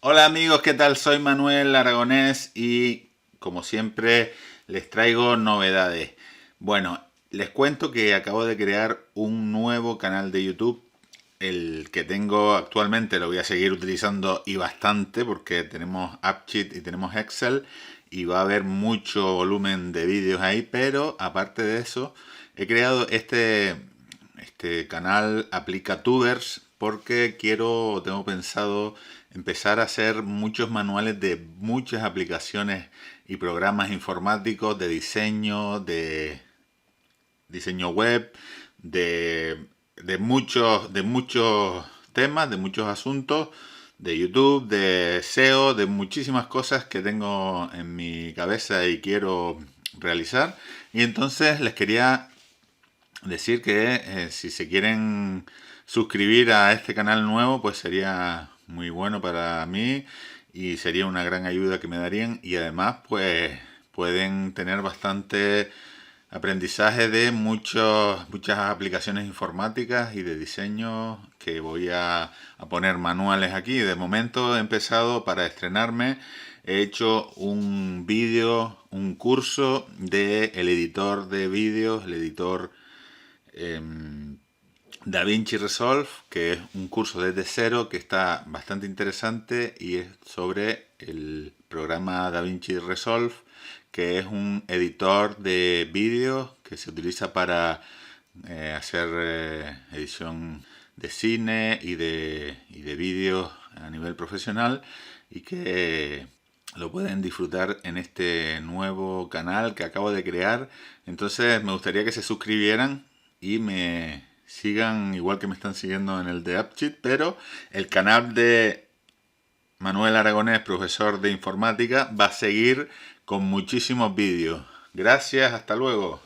Hola amigos, ¿qué tal? Soy Manuel Aragonés y como siempre les traigo novedades. Bueno, les cuento que acabo de crear un nuevo canal de YouTube. El que tengo actualmente lo voy a seguir utilizando y bastante porque tenemos AppSheet y tenemos Excel y va a haber mucho volumen de vídeos ahí, pero aparte de eso he creado este canal AplicaTubers porque tengo pensado empezar a hacer muchos manuales de muchas aplicaciones y programas informáticos de diseño web, de muchos temas, de muchos asuntos, de YouTube, de SEO, de muchísimas cosas que tengo en mi cabeza y quiero realizar. Y entonces les quería decir que si se quieren suscribir a este canal nuevo, pues sería muy bueno para mí y sería una gran ayuda que me darían. Y además, pues pueden tener bastante aprendizaje de muchas aplicaciones informáticas y de diseño que voy a poner manuales aquí. De momento he empezado para estrenarme. He hecho un vídeo, un curso de el editor de vídeos, el editor DaVinci Resolve, que es un curso desde cero que está bastante interesante y es sobre el programa DaVinci Resolve, que es un editor de vídeos que se utiliza para hacer edición de cine y de vídeos a nivel profesional y que lo pueden disfrutar en este nuevo canal que acabo de crear. Entonces me gustaría que se suscribieran y me sigan igual que me están siguiendo en el de AppSheet, pero el canal de Manuel Aragonés, profesor de informática, va a seguir con muchísimos vídeos. Gracias, hasta luego.